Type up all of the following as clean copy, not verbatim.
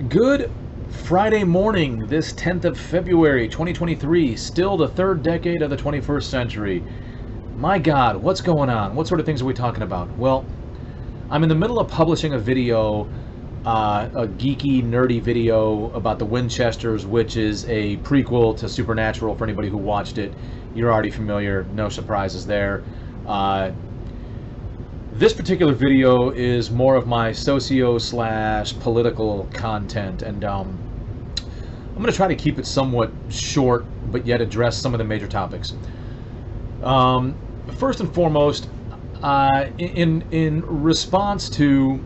Good Friday morning, this 10th of February 2023, still the third decade of the 21st century. My God, what's going on? What sort of things are we talking about? Well, I'm in the middle of publishing a video, a geeky, nerdy video about the Winchesters, which is a prequel to Supernatural. For anybody who watched it, you're already familiar, no surprises there. This particular video is more of my socio/political content, and I'm going to try to keep it somewhat short, but yet address some of the major topics. First and foremost, in response to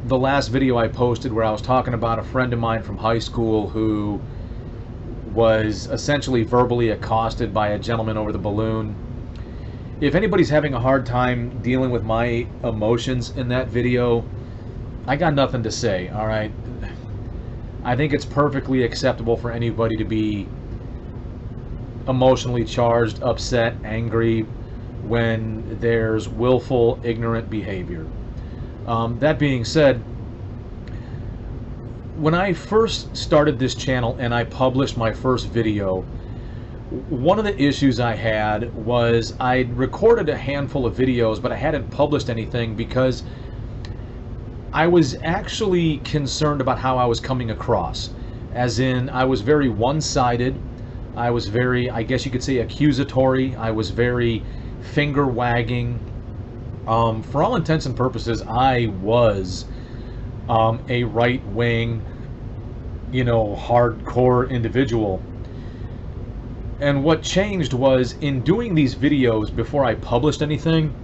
the last video I posted where I was talking about a friend of mine from high school who was essentially verbally accosted by a gentleman over the balloon. If anybody's having a hard time dealing with my emotions in that video, I got nothing to say, all right? I think it's perfectly acceptable for anybody to be emotionally charged, upset, angry when there's willful, ignorant behavior. That being said, when I first started this channel and I published my first video, one of the issues I had was I'd recorded a handful of videos, but I hadn't published anything because I was actually concerned about how I was coming across. As in, I was very one-sided. I was very, I guess you could say, accusatory. I was very finger-wagging. For all intents and purposes, I was a right-wing, hardcore individual. And what changed was, in doing these videos before I published anything,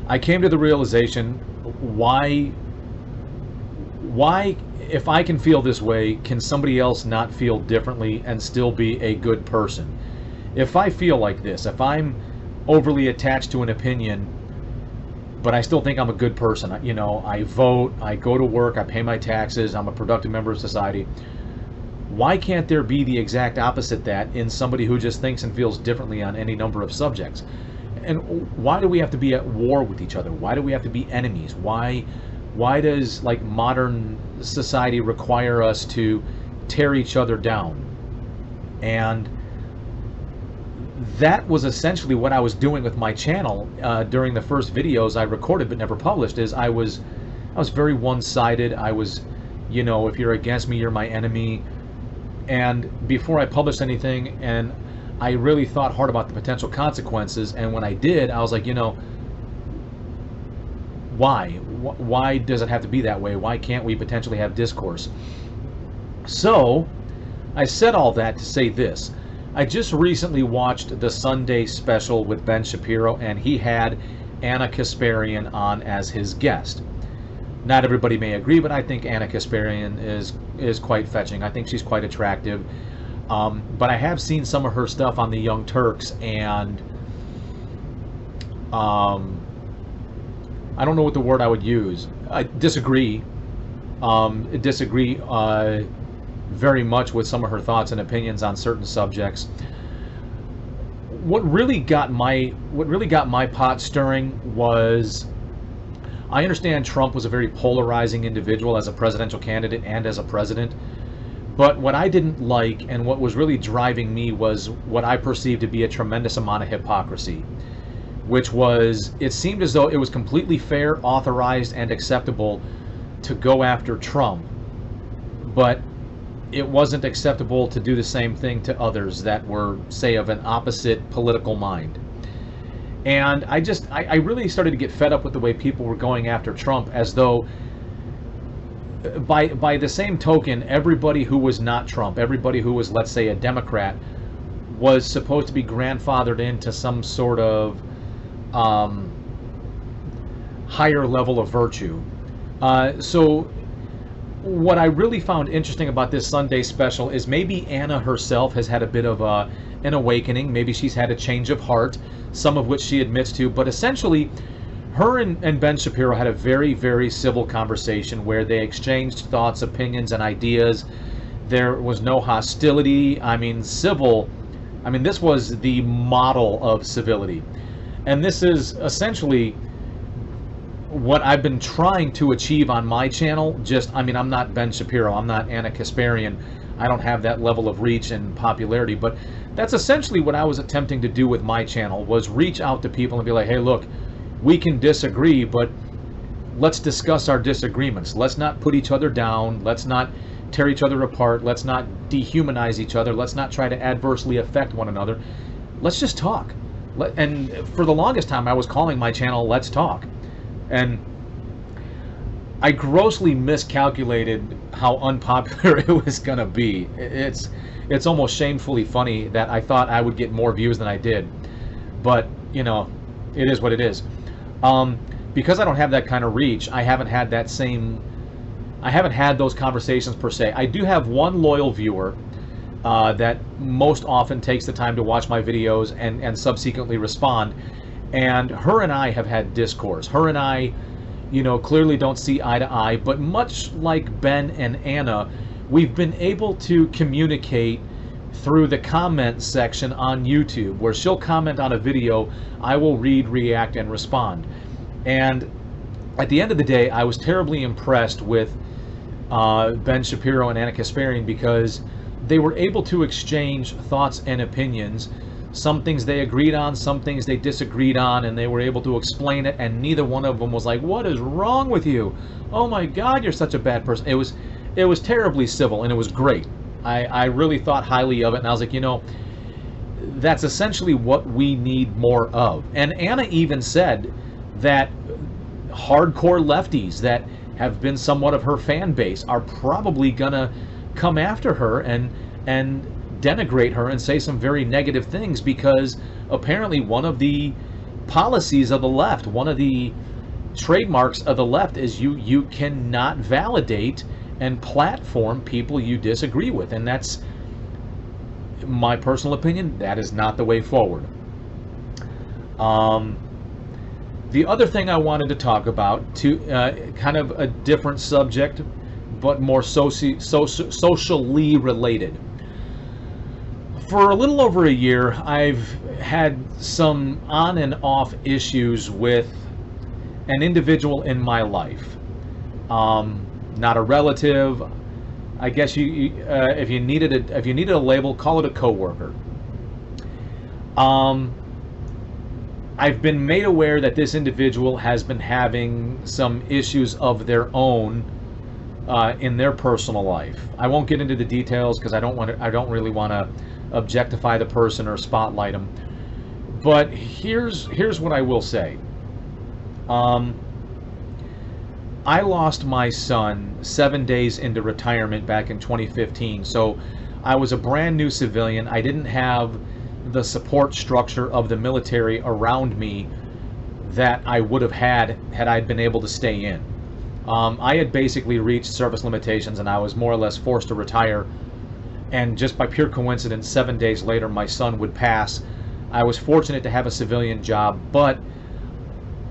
I came to the realization, why, if I can feel this way, can somebody else not feel differently and still be a good person? If I feel like this, if I'm overly attached to an opinion, but I still think I'm a good person, I vote, I go to work, I pay my taxes, I'm a productive member of society, why can't there be the exact opposite that in somebody who just thinks and feels differently on any number of subjects? And why do we have to be at war with each other? Why do we have to be enemies? Why does modern society require us to tear each other down? And that was essentially what I was doing with my channel during the first videos I recorded but never published. Is I was very one-sided. I was, if you're against me, you're my enemy. And before I published anything, and I really thought hard about the potential consequences, and when I did, I was like, why? Why does it have to be that way? Why can't we potentially have discourse? So, I said all that to say this. I just recently watched the Sunday Special with Ben Shapiro, and he had Anna Kasparian on as his guest. Not everybody may agree, but I think Anna Kasparian is quite fetching. I think she's quite attractive. But I have seen some of her stuff on the Young Turks, and I don't know what the word I would use. I disagree. Disagree very much with some of her thoughts and opinions on certain subjects. What really got my pot stirring was, I understand Trump was a very polarizing individual as a presidential candidate and as a president, but what I didn't like and what was really driving me was what I perceived to be a tremendous amount of hypocrisy, which was, it seemed as though it was completely fair, authorized, and acceptable to go after Trump, but it wasn't acceptable to do the same thing to others that were, say, of an opposite political mind. And I really started to get fed up with the way people were going after Trump, as though by the same token, everybody who was not Trump, everybody who was, let's say, a Democrat, was supposed to be grandfathered into some sort of higher level of virtue. So what I really found interesting about this Sunday Special is maybe Anna herself has had a bit of an awakening. Maybe she's had a change of heart, some of which she admits to, but essentially her and Ben Shapiro had a very, very civil conversation where they exchanged thoughts, opinions, and ideas. There was no hostility. I mean, this was the model of civility. And this is essentially what I've been trying to achieve on my channel, I mean, I'm not Ben Shapiro, I'm not Anna Kasparian, I don't have that level of reach and popularity, but that's essentially what I was attempting to do with my channel, was reach out to people and be like, hey, look, we can disagree, but let's discuss our disagreements. Let's not put each other down. Let's not tear each other apart. Let's not dehumanize each other. Let's not try to adversely affect one another. Let's just talk. And for the longest time, I was calling my channel Let's Talk. And I grossly miscalculated how unpopular it was going to be. It's almost shamefully funny that I thought I would get more views than I did. But, you know, it is what it is. Because I don't have that kind of reach, I haven't had those conversations per se. I do have one loyal viewer that most often takes the time to watch my videos and subsequently respond. And her and I have had discourse. Her and I, you know, clearly don't see eye to eye, but much like Ben and Anna, we've been able to communicate through the comment section on YouTube, where she'll comment on a video, I will read, react, and respond. And at the end of the day, I was terribly impressed with Ben Shapiro and Anna Kasparian, because they were able to exchange thoughts and opinions. Some things they agreed on, some things they disagreed on, and they were able to explain it, and neither one of them was like, what is wrong with you? Oh my God, you're such a bad person. It was terribly civil, and it was great. I really thought highly of it, and I was like, you know, that's essentially what we need more of. And Anna even said that hardcore lefties that have been somewhat of her fan base are probably gonna come after her and denigrate her and say some very negative things, because apparently one of the policies of the left, one of the trademarks of the left, is you cannot validate and platform people you disagree with. And that's my personal opinion. That is not the way forward. The other thing I wanted to talk about, kind of a different subject, but more socially related. For a little over a year, I've had some on and off issues with an individual in my life. Not a relative. I guess if you needed a label, call it a coworker. I've been made aware that this individual has been having some issues of their own in their personal life. I won't get into the details because I don't really want to objectify the person or spotlight them. But here's what I will say. I lost my son 7 days into retirement back in 2015. So I was a brand new civilian. I didn't have the support structure of the military around me that I would have had I been able to stay in. I had basically reached service limitations, and I was more or less forced to retire. And just by pure coincidence, 7 days later, my son would pass. I was fortunate to have a civilian job, but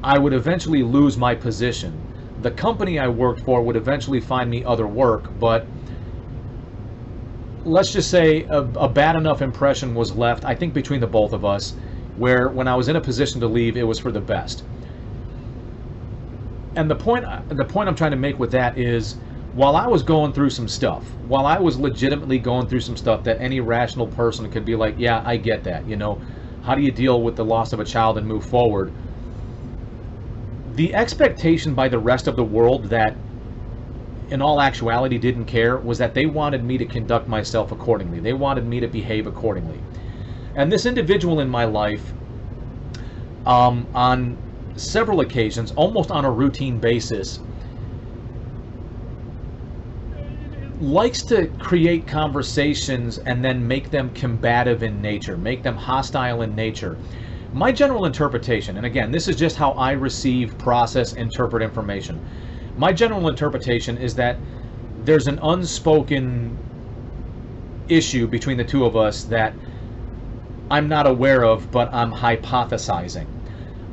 I would eventually lose my position. The company I worked for would eventually find me other work, but let's just say a bad enough impression was left, I think, between the both of us, where when I was in a position to leave, it was for the best. And the point I'm trying to make with that is, while I was going through some stuff, while I was legitimately going through some stuff that any rational person could be like, yeah, I get that, you know, how do you deal with the loss of a child and move forward? The expectation by the rest of the world that in all actuality didn't care was that they wanted me to conduct myself accordingly. They wanted me to behave accordingly. And this individual in my life, on several occasions, almost on a routine basis, likes to create conversations and then make them combative in nature, make them hostile in nature. My general interpretation, and again, this is just how I receive, process, interpret information. My general interpretation is that there's an unspoken issue between the two of us that I'm not aware of, but I'm hypothesizing.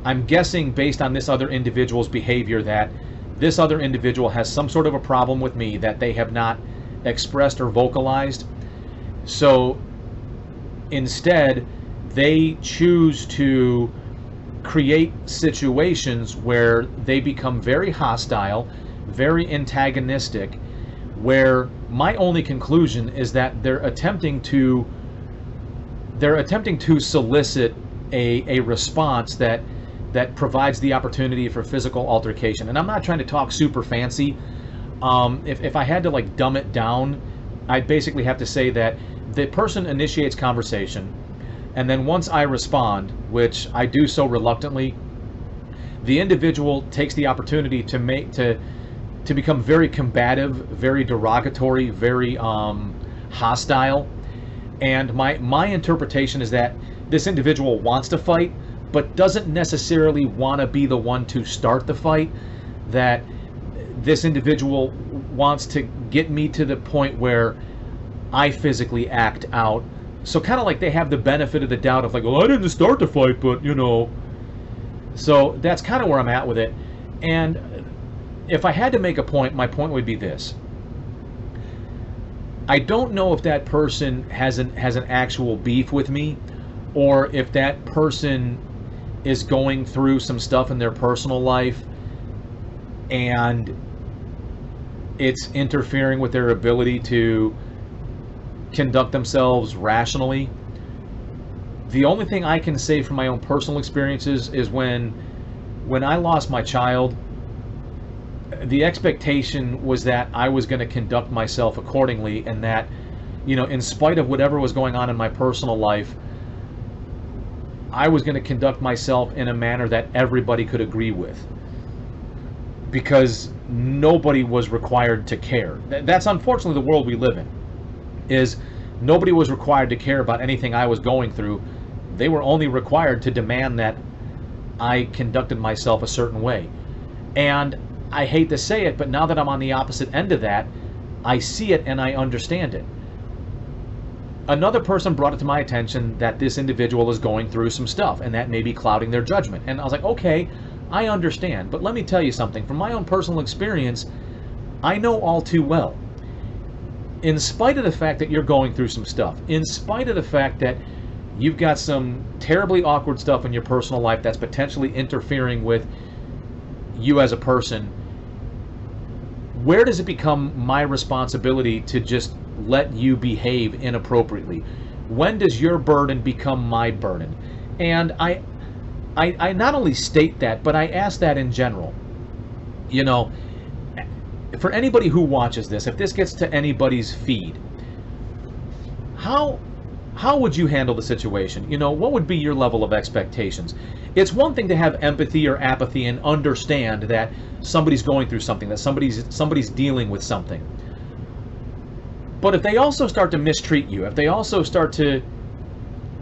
I'm guessing based on this other individual's behavior that this other individual has some sort of a problem with me that they have not expressed or vocalized. So instead, they choose to create situations where they become very hostile, very antagonistic, where my only conclusion is that they're attempting to solicit a response that provides the opportunity for physical altercation. And I'm not trying to talk super fancy. If I had to like dumb it down, I'd basically have to say that the person initiates conversation, and then once I respond, which I do so reluctantly, the individual takes the opportunity to become very combative, very derogatory, very hostile. And my interpretation is that this individual wants to fight, but doesn't necessarily want to be the one to start the fight. That this individual wants to get me to the point where I physically act out. So kind of like they have the benefit of the doubt of like, well, I didn't start the fight, but you know. So that's kind of where I'm at with it. And if I had to make a point, my point would be this. I don't know if that person has an actual beef with me, or if that person is going through some stuff in their personal life and it's interfering with their ability to conduct themselves rationally. The only thing I can say from my own personal experiences is when I lost my child, the expectation was that I was going to conduct myself accordingly, and that, you know, in spite of whatever was going on in my personal life, I was going to conduct myself in a manner that everybody could agree with, because nobody was required to care. That's unfortunately the world we live in, is nobody was required to care about anything I was going through. They were only required to demand that I conducted myself a certain way. And I hate to say it, but now that I'm on the opposite end of that, I see it and I understand it. Another person brought it to my attention that this individual is going through some stuff, and that may be clouding their judgment. And I was like, okay, I understand. But let me tell you something. From my own personal experience, I know all too well. In spite of the fact that you're going through some stuff, in spite of the fact that you've got some terribly awkward stuff in your personal life that's potentially interfering with you as a person, where does it become my responsibility to just let you behave inappropriately? When does your burden become my burden? And I not only state that, but I ask that in general. You know, for anybody who watches this, if this gets to anybody's feed, how would you handle the situation? You know, what would be your level of expectations? It's one thing to have empathy or apathy and understand that somebody's going through something, that somebody's dealing with something. But if they also start to mistreat you, if they also start to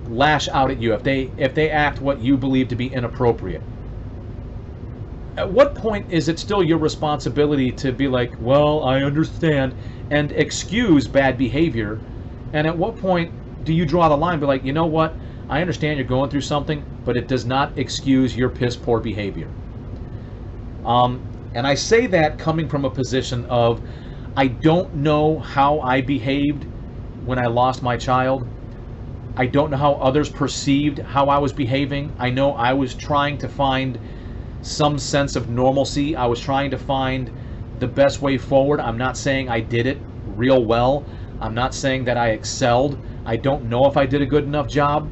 lash out at you, if they act what you believe to be inappropriate, at what point is it still your responsibility to be like, well, I understand, and excuse bad behavior? And at what point do you draw the line, be like, you know what, I understand you're going through something, but it does not excuse your piss poor behavior? And I say that coming from a position of, I don't know how I behaved when I lost my child. I don't know how others perceived how I was behaving. I know I was trying to find some sense of normalcy. I was trying to find the best way forward. I'm not saying I did it real well. I'm not saying that I excelled. I don't know if I did a good enough job.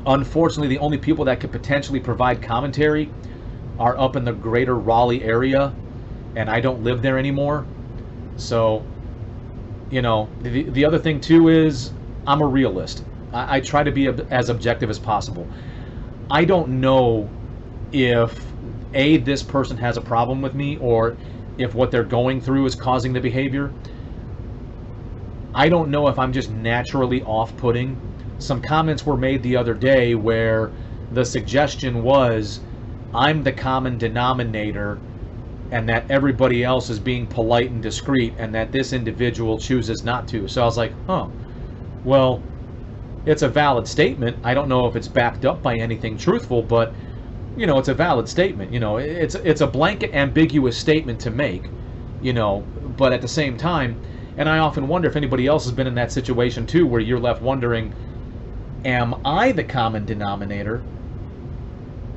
Unfortunately, the only people that could potentially provide commentary are up in the greater Raleigh area, and I don't live there anymore. So, you know, the other thing too is I'm a realist. I try to be as objective as possible. I don't know if this person has a problem with me, or if what they're going through is causing the behavior. I don't know if I'm just naturally off-putting. Some comments were made the other day where the suggestion was I'm the common denominator, and that everybody else is being polite and discreet, and that this individual chooses not to. So I was like, well, it's a valid statement. I don't know if it's backed up by anything truthful, but, you know, it's a valid statement. You know, it's a blanket, ambiguous statement to make, you know, but at the same time, and I often wonder if anybody else has been in that situation too, where you're left wondering, am I the common denominator?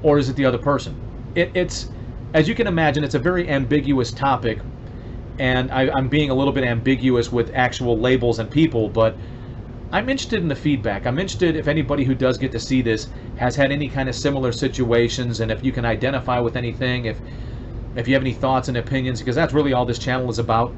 or is it the other person? It's, as you can imagine, it's a very ambiguous topic, and I'm being a little bit ambiguous with actual labels and people, but I'm interested in the feedback. I'm interested if anybody who does get to see this has had any kind of similar situations, and if you can identify with anything, if you have any thoughts and opinions, because that's really all this channel is about,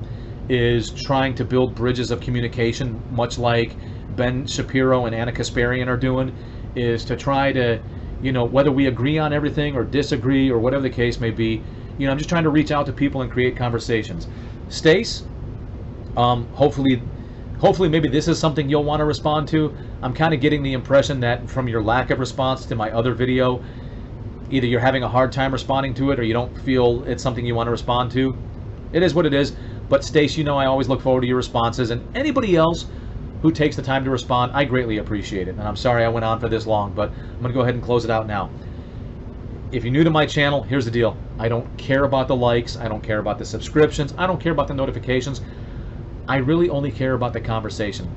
is trying to build bridges of communication, much like Ben Shapiro and Anna Kasparian are doing, is to try to, you know, whether we agree on everything or disagree or whatever the case may be, you know, I'm just trying to reach out to people and create conversations. Stace, hopefully maybe this is something you'll want to respond to. I'm kind of getting the impression that from your lack of response to my other video, either you're having a hard time responding to it or you don't feel it's something you want to respond to. It is what it is. But Stace, you know I always look forward to your responses, and anybody else who takes the time to respond, I greatly appreciate it. And I'm sorry I went on for this long, but I'm going to go ahead and close it out now. If you're new to my channel, here's the deal. I don't care about the likes. I don't care about the subscriptions. I don't care about the notifications. I really only care about the conversation.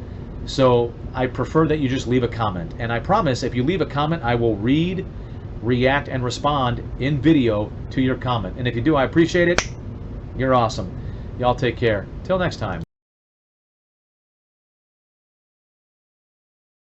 So I prefer that you just leave a comment. And I promise if you leave a comment, I will read, react, and respond in video to your comment. And if you do, I appreciate it. You're awesome. Y'all take care. Till next time.